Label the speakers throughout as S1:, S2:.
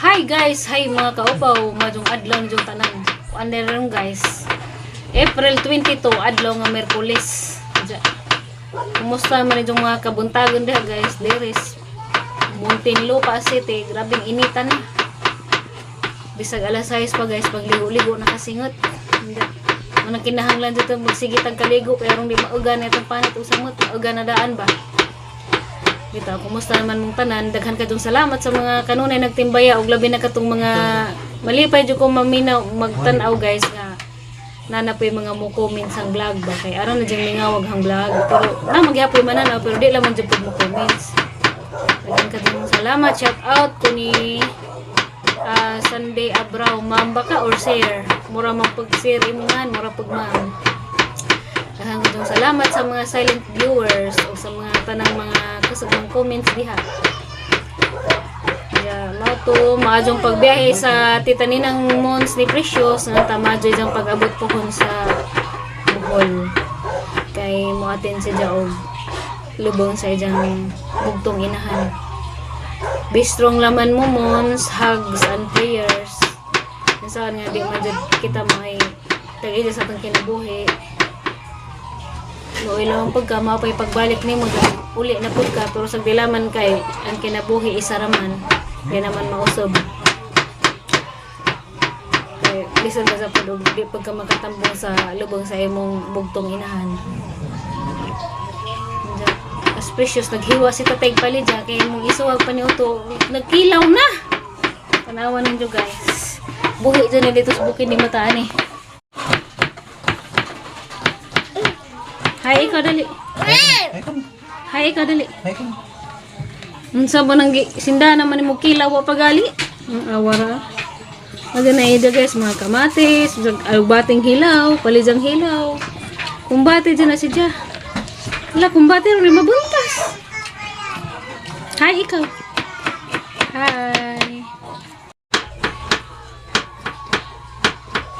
S1: Hi guys, hi mga kaupaw, madung adlaw jung tanan. Kuan ron guys. April 22 adlaw nga Miyerkules. Kumusta man jung mga kabuntagon diha guys? Diris Muntinlupa City, grabing initan na. Bisag alas 6 pa guys, pagligo-ligo na kasingot. Manang kinahanglan dito magsige tag kaligo pero di maugan itong panit usamot, maugan na daan ba? Dito, kumusta naman mong tanan? Daghan kadtong salamat sa mga kanunay nagtimbaya og labi na katong mga malipay jud ko maminaw magtan-aw guys nga nanapoy mga mo comments ang vlog ba kay aron na jeng mingawag hang vlog pero na magyapoy mananaw pero di lang man jud mo comments. Daghan kadtong salamat, shout out ko ni Sunday Abraw, ma'am baka or share mura man pag-share imungan mura pag ma'am. Daghan kadtong salamat sa mga silent viewers o sa mga tanang mga kasubang comments diha. Yeah, mao to maadjong pagbiyahe sa Tita Ninang Mons ni Precious nga tamadyo jang pag-abot pohon sa Bohol. Kay moaten siya og lubong sa ijang bugtong inahan. Be strong laman mo Mons, hugs and prayers. Saan nga di man jud kita may tagila sa atong kinabuhi. No ilang pagka mapay pagbalik nimo uli na pud ka pero sa dilaman kay ang kinabuhi isa raman di naman mausob kay bisan ka sa pud di pagka makatambong sa lubong sa imong bugtong inahan. As precious naghiwa si Tatay Palidya kay imong isuwag pa ni Uto nagkilaw na tanawan ninyo guys buhi dyan dito sa bukid ni Mataan eh. Hi, ikaw dali. Hi, ikaw dali. Unsa ba nang sinda naman mo kilaw wa pagali? Ang awara. Aga na ida guys, mga kamatis, bating hilaw, palizang hilaw. Kumbate dyan na siya. Wala, kumbate rin mabuntas. Hi, ikaw. Hi.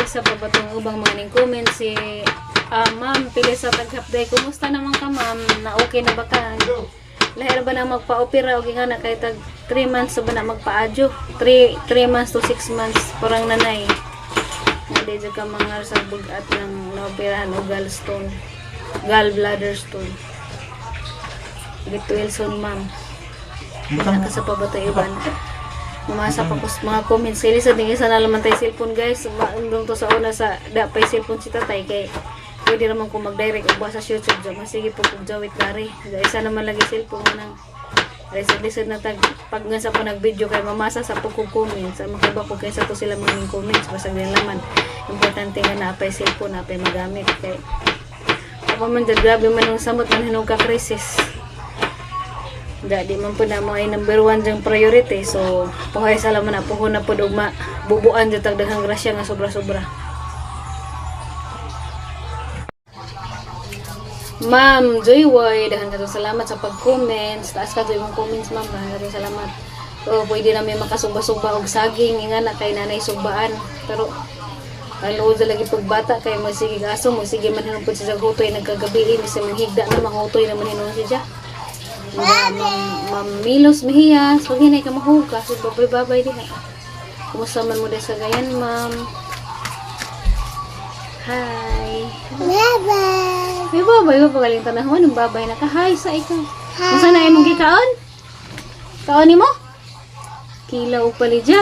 S1: Isa pa ba itong ubang mga ning comment si ma'am, pili sa taghapday. Kumusta naman ka ma'am? Na okay na ba ka? Lahir ba na magpa-opera o nga na kahit 3 months ba na magpa-adyo? 3 months to 6 months parang nanay. Hindi dyan ka mga sa bugat ng naoperahan o gallbladder stone. Get Wilson ma'am. Naka sa pabato iban. Mamasa pa ko mga comments. Sili sa tingin sa nalaman tayo cellphone guys. Maandong to sa una sa dapay cellphone si tatay kay pwede naman kung mag-direct o ba sa YouTube dyan. Sige po kung jawit kari. Isa naman lagi cellphone mo nang lisod na pag nga sa po nag-video kay mamasa sa po kong comments. Makiba po kayo sa to sila mga comments. Basta din laman. Importante nga na apay cellphone, na apay magamit. Kay apa man dyan, grabe man yung samot man hinog ka-crisis. Di man po na mo ay number 1 dyan priority. So, puhay sa laman na puho na po dugma. Bubuan dyan tagdaghang grasya nga sobra-sobra. Ma'am Joywoy, dahan ka salamat sa pag-comments. Taas ka doon yung comments ma'am. Dahan ka salamat. So, pwede namin makasumba-sumba og saging. Nga na kay nanay sumbaan. Pero,alood lagi pagbata kay magsige aso. Magsige man hinong po siya hutoy nagkagabi. Kasi manghigda na manghutoy naman hinong siya. Ma'am Milos Mejia. So, hinay ka mahuga. So, babay-babay din. Kumusta man mo din sa gayan ma'am. Hi. Bye-bye. May babay ba pagaling tanahon? Ang babay na ka. Hi sa ikaw. Kung saan na imong gikaon? Kaon ni mo? Kilaw palidya.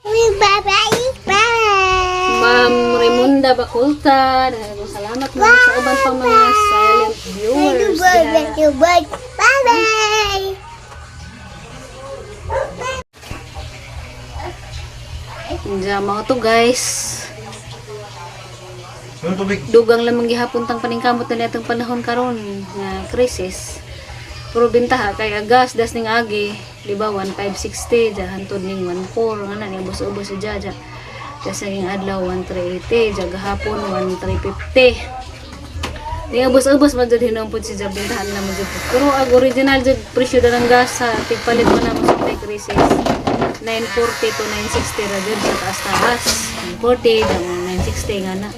S2: Bye-bye. Bye.
S1: Ma'am Raymunda Baculta. Salamat mo sa uban pang mga silent viewers.
S2: Bye-bye.
S1: Diyan mga to guys. Dugang lamang gihapon tang paningkamot na itong panahon karon nga krisis. Pero bintaha kay gas das ning agi, di ba 1560 ja hantod ning 14 nga na ni ubos-ubos si Jaja. Sa ning adlaw 1380 ja gahapon 1350. Di ubos-ubos man jud hinumpod si Jabintahan na mo jud. Pero ang original jud presyo na ng gas sa tigpalit man na mo sa Tech Crisis. 940 to 960 ra jud sa taas-taas. 940 hanggang 960 nga na.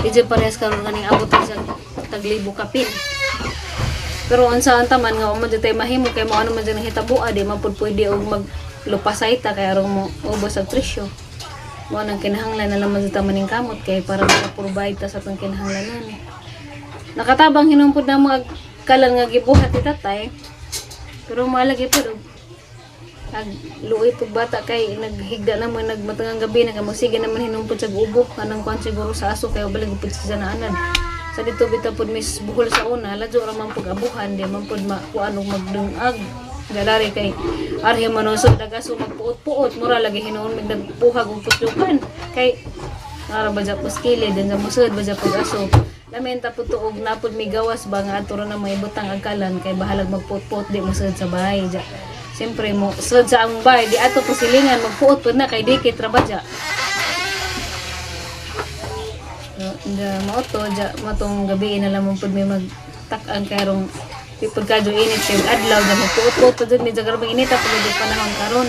S1: Di jud parehas karon kaning abot sa taglibo kapin. Pero unsa taman nga mo jud tay mahimo kay mo ano man jud hitabo di man pud pwede og maglupasay ta kay aron mo ubos ang presyo. Mo nang kinahanglan na naman sa maning kamot kay para ma-provide ta sa tong kinahanglanan. Nakatabang hinumpod na mo kalan nga gibuhat ni tatay. Pero malagi pud ag luoy pud bata kay naghigda naman nagmatangang gabi na kamo sige naman hinumpod sa gubo kanang kwan siguro sa aso kay balig pud sa naanan. Sa dito bitaw pud mis buhol sa una ladyo ra man pud abuhan di man pud kuan og magdungag. Galari kay arhe manosod dagaso magpuot-puot mura lagi hinuon mig nagpuhag og putlukan kay ara ba japos kili din sa musod ba japos aso lamenta pud tuog napud mi gawas ba nga adto ra na may butang agkalan kay bahalag magpuot-puot di musod sa bahay ja siyempre mo sud sa ang bahay di ato posilingan magpuot pud na kay dikit ra ba ja mauto ja matong gabi na lamang pud may magtak-an karong pipod ka do init kay adlaw na magpuot-puot pud ni jagar bang init pud di panahon karon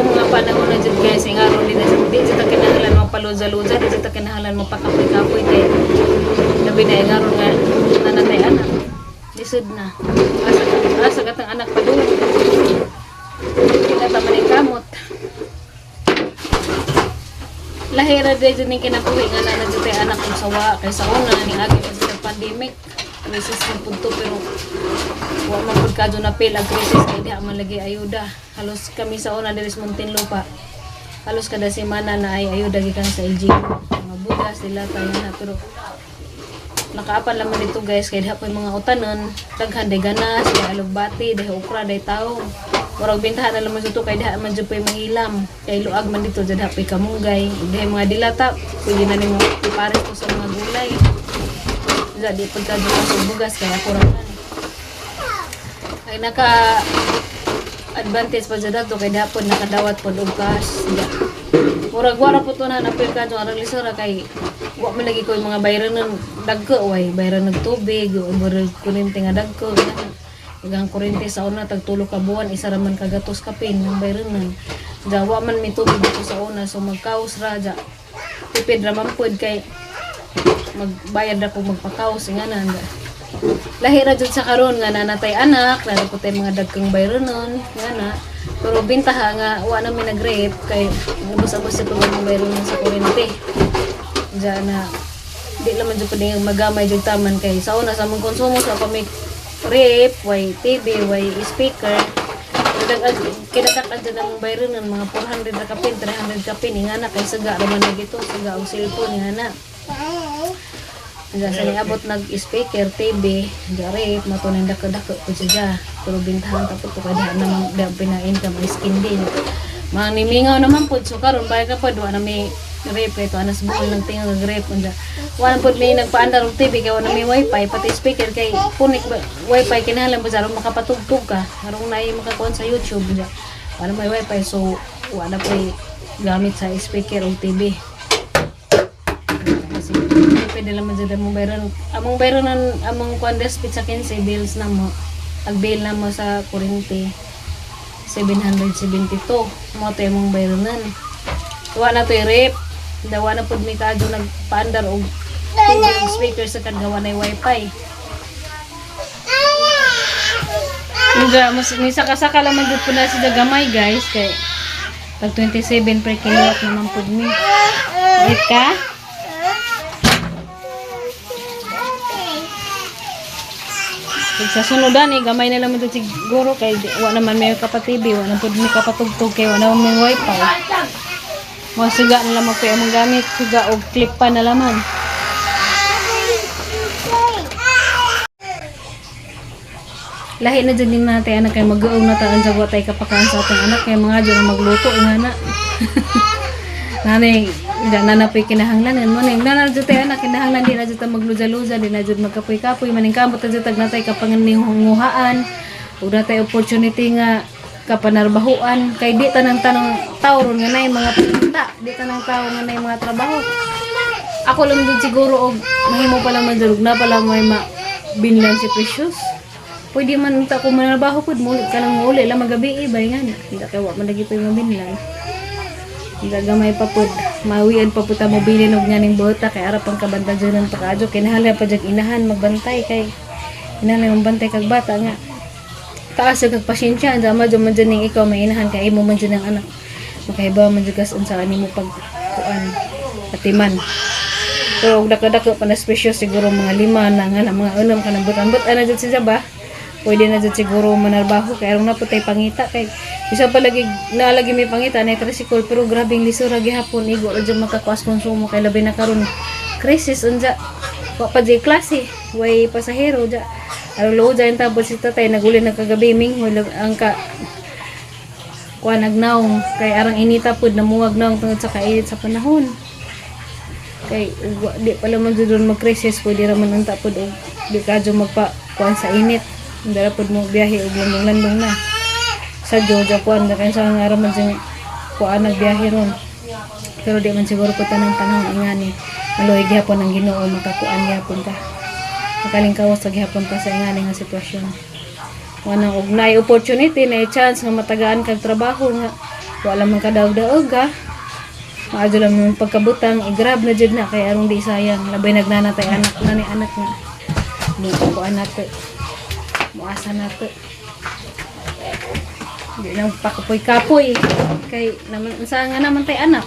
S1: mga panahon na jud guys ang aron din sa di jud ta kinahanglan mapaluza-luza di jud ta kinahanglan mapakapoy-kapoy kay labi na ang aron nga nanatay anak lisod na asa gatang anak pa doon kita man ang kamot lahira din jud ning kinabuhi nga na jud tay anak ug sawa kay sa una ning agi sa pandemic crisis pud to pero wa man pud kadto na pil ang crisis kay di man lagi ayuda halos kami sa una diri sa Muntinlupa halos kada semana na ay ayuda gikan sa LGU mga bugas sila tayo na pero nakaapan laman dito guys kay diha pa mga utanon daghan day ganas day alugbati day okra day taong murag bintahan na laman dito kay diha man jud pay mahilam kay luag man dito diha pay kamunggay day mga dilata pwede na nimo ipares ko sa mga gulay diha di pagka sa bugas kay ako ra ay naka advantage pa jud ato kay dapat nakadawat pod og cash murag wala po to na napil ka ang lisura kay wa man lagi ko yung mga bayranon dagko way bayran nagtubig o kuryente nga dagko ang kuryente sa una tag 3 ka buwan isa ra man kagatos kapin ng bayranon ja wa man mi tubig dito sa una so magkaos ra ja tipid ra man pod kay magbayad ako magpakaos nga na lahi ra jud sa karon nga nanatay anak lalo po tay mga dagkang bayranon nga na pero bintaha nga wa na mi nag-rape kay ubos-ubos sa mga bayranon sa kuryente diyan na di naman jud pwede magamay jud taman kay sa una sa mong konsumo sa pamig rape way TV way speaker kinadak-ad jud ang bayranon mga 400 ra kapin 300 kapin nga na kay saga ra man gito saga og cellphone nga na diyan sa niabot nag-speaker TV rape matunay dako-dako po siya pero bintahan tapos to kada namang pinain ka may skin din mga nimingaw naman po so karon bay ka pa duwa na may rape kay to anas buol ng tinga ng rape unda wala pud may nagpaandar og TV kay wala may wifi pati speaker kay punik wifi kinahanglan ba aron makapatugtog ka aron naay makakuan sa YouTube unda wala may wifi so wala pay gamit sa speaker o TV kasi pwede lang man among bayron among kuan despit sa 15 bills na mo ag bill na mo sa kuryente 772 mo tay mong bayronan wa na toy rep dawa na pud mi kadto nagpaandar og TV speaker sa kadgawa na wifi nga mas ni saka-saka lang man jud pud na sa gamay guys kay pag 27 per kilowatt naman pud mi wait ka sa sunudan gamay na lang mo siguro kay wa naman may kapatibi wa na pud mi kapatugtog kay wa na may wifi mo siga na lang magpay among gamit siga og clip pa na laman lahi na dyan din natin anak kay mag-uong na taan sa watay kapakaan sa atong anak kay mga dyan magluto nga na nanay nanapoy kinahanglan mo ning nanadyo tayo anak kinahanglan di na dyan magluza-luza di na dyan magkapoy-kapoy maning kamot na dyan natay kapanganihunguhaan o natay opportunity nga kapanarbahuan kay di tanang tao ron nga na mga pinta di tanang tao nga na mga trabaho Ako lang din siguro og mahimo pa lang madulog na pala may binlan si Precious. Pwede man ta ko manarbaho pud mo ka lang uli lang magabi bay nga. Hindi kay wa man lagi pa mabinlan. Gagamay pa pud mawian pa puta mo bilin og nganing bota kay ara pang kabantajan ng pakadyo kinahanglan pa jag inahan magbantay kay inahan magbantay kag bata nga. Taas kag pasyensya anda man ning ikaw may inahan kay imo man dyan ang anak. Makahibaw man jud kas unsa nimo pagkuan atiman. So, dako-dako pa na special siguro mga 5 na nga na mga 6 ka nang butan-but ana jud siya ba? Pwede na jud siguro manarbaho kay aron na putay pangita kay isa pa lagi nalagi may pangita na tricycle pero grabing lisura gihapon igo ra jud makakuas konsumo kay labi na karon crisis unja wa pa jay klase way pasahero ja aron lo ja tabot si tatay naguli na kagabi ming ang ka kuan nagnaong kay arang inita pud namuwag naong tungod sa kainit sa panahon. Kay di pala man jud mag-crisis pwede ra man unta pud og di kadyo magpa kuan sa init. Dara pud mo biyahe og landong na. Sa Georgia kuan na kay sa nga ra man jud kuan nagbiyahe ron. Pero di man siguro pud tanang panahon ingani. Aloy gihapon ang Ginoo makakuan gihapon ka. Makalingkawas sa gihapon ka sa ingani nga sitwasyon. Wala og naay opportunity na chance nga matagaan kag trabaho nga wala man kadaog-daog ka. Maadyo lang yung pagkabutang, i-grab na dyan na, kaya arong di sayang. Labay nagnanatay anak na ni anak nga. Mukuan nato. Muasa nato. Hindi nang pakapoy-kapoy. Kay, saan nga naman tayo anak?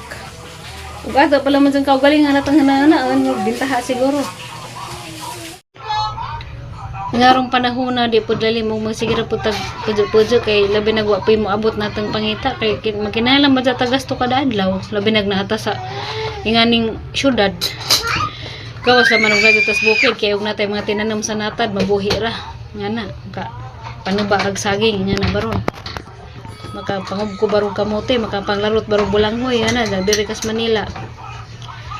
S1: Ug ato pala man dyan kaugalingan natang hananaan, bintaha siguro. Ngarong panahon na di pud lali mo magsigira pud tag pudyo kay labi nagwa pa mo abot natang pangita kay magkinahanglan man ta gasto kada adlaw labi nagnahata sa inganing syudad gawas naman og tas bukid kay og natay mga tinanom sa natad mabuhi ra ngana ka panuba ag saging ngana baron makapangub ko barong kamote makapanglarot barong bulanghoy ana diri kas Manila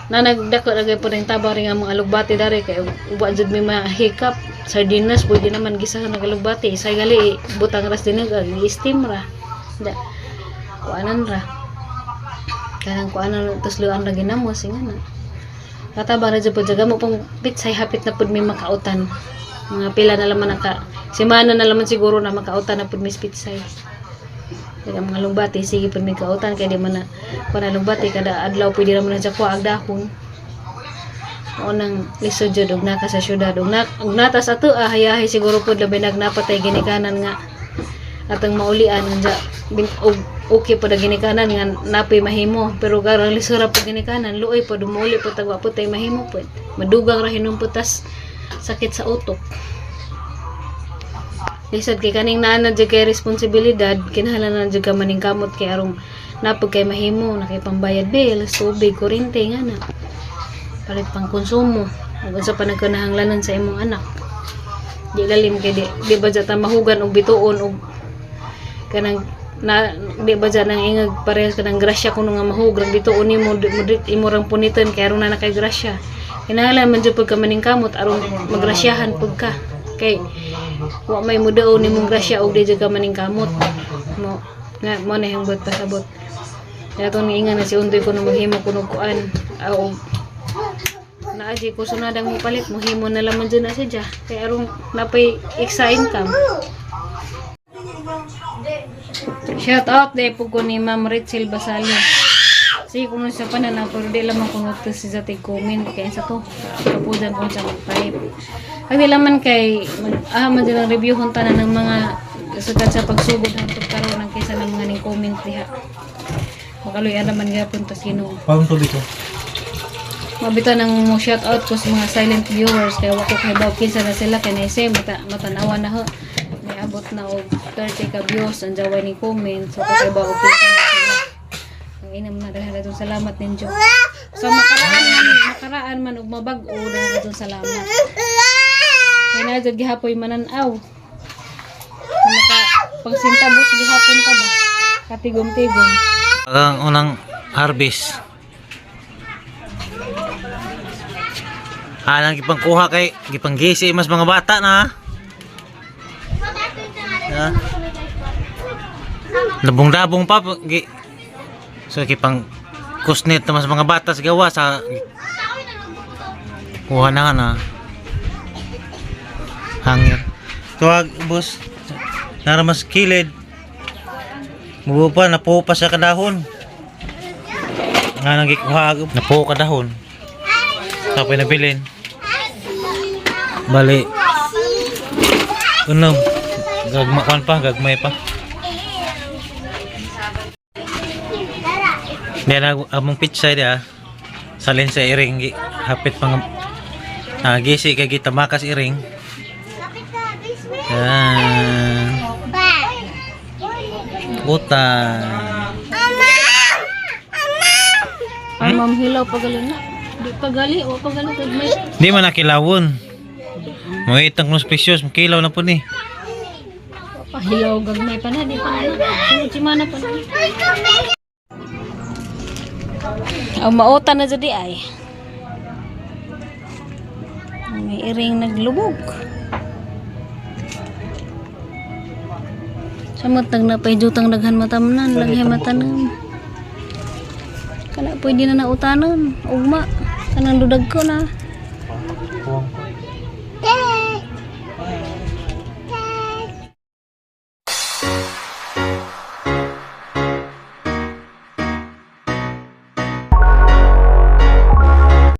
S1: na nagdako lagay po rin tabang rin ang mga alugbati dari kay uba jud may mahikap sardinas pwede naman gisa ng alugbati say gali butang ras din i-steam ra da kuanan ra kanang kuanan tusluan ra ginamos nga na katabang ra jud po jaga mo pang pitsay hapit na pud may makautan mga pila na laman naka semana na laman siguro na makautan na pud mis pitsay kaya mga lugbati, sige pag may kautan, kaya di man na kung na lugbati, kada adlaw, pwede naman na dyan ko agdahon. O nang lisod dyan, og naka sa syudad. Og natas ato, hayahay siguro po, labi nagnapatay ginikanan nga. Atang maulian, og okay po na ginikanan nga, napay mahimo. Pero karang lisura po ginikanan, luoy po, dumuli po, tagwa po tayo mahimo po. Madugang rahinom po, tas sakit sa utok. Lisod kay kaning nana jud kay responsibilidad kinahanglan na jud ka maning kamot kay arong napag kay mahimo na kay pambayad bill, tubig, kuryente nga na. Palit pang konsumo ug unsa pa nagkinahanglanon sa imong anak. Di lalim kay di ba jata mahugan og bituon og kanang na di ba jata nang ingag parehas kanang grasya kuno nga mahugrag bituon nimo imo rang puniton kay aron na kay grasya. Kinahanglan man jud pud ka maning kamot aron magrasyahan pud ka. Kay wa may mudaon nimong grasya og di jud ka maning kamot mo nga mo na hang bot pasabot kaya to niingan na si undoy ko na maghimo kuno kuan og naaji ko sunadang mo palit mohimo na lamang dyan na siya kay arong napay extra income. Shout out day po ko ni Ma'am Rachel Basalio. Sige kung sa pananaw pero di lamang kung ito sa tig comment kaya sa to kapudan kung sa mag-type. Ang di laman kay man din ang review hunta na ng mga sagad sa pagsugod ng pagkaroon ng kaysa ng mga ning comment diha. Makaluyan naman gapon ta sino.
S3: Paano to dito?
S1: Mabita nang mo shout out ko sa mga silent viewers kaya wako kay baw kinsa na sila kay naisay matanawa na ho. May abot na og 30 ka views ang jaway ni comment so kay baw kinsa na sila. Ang inam na dahil itong salamat ninyo. So makaraan man og mabag-o dahil itong salamat. Kaya na dyan gihapoy mananaw. Maka pagsintabos gihapon pa ba? Katigom-tigom.
S3: Ang unang harvest. Nang gipangkuha kay gipanggisi mas mga bata na. Ha? Labong-labong pa so gipang kusnet na mas mga bata sa gawa sa Kuha na nga na. Hangir. Tuwag, boss. Naramas kilid. Mubo pa, napuo pa sa kadahon. Nga nang gikuha, napuo kadahon. Tapos nabilin. Bali. Unom. Gagmakan pa, gagmay pa. Hindi na among pizza dia. Salin sa iring hapit pang gisi kay kita makas iring. Yan. Utang.
S1: Ang ma'am hilaw pagali na. Di pagali o pagali kag may.
S3: Di man nakilawon. Mo itang kung spesyos, makilaw na po ni.
S1: Pahilaw gagmay pa na di pa na. Sunod si mana pa na. Ang mauta na jadi ay. May iring naglubog. Samot nagnapay jutang daghan matamnan, laghay matanan. Kana pwede na nautanon, ugma. Kanang dudag ko na.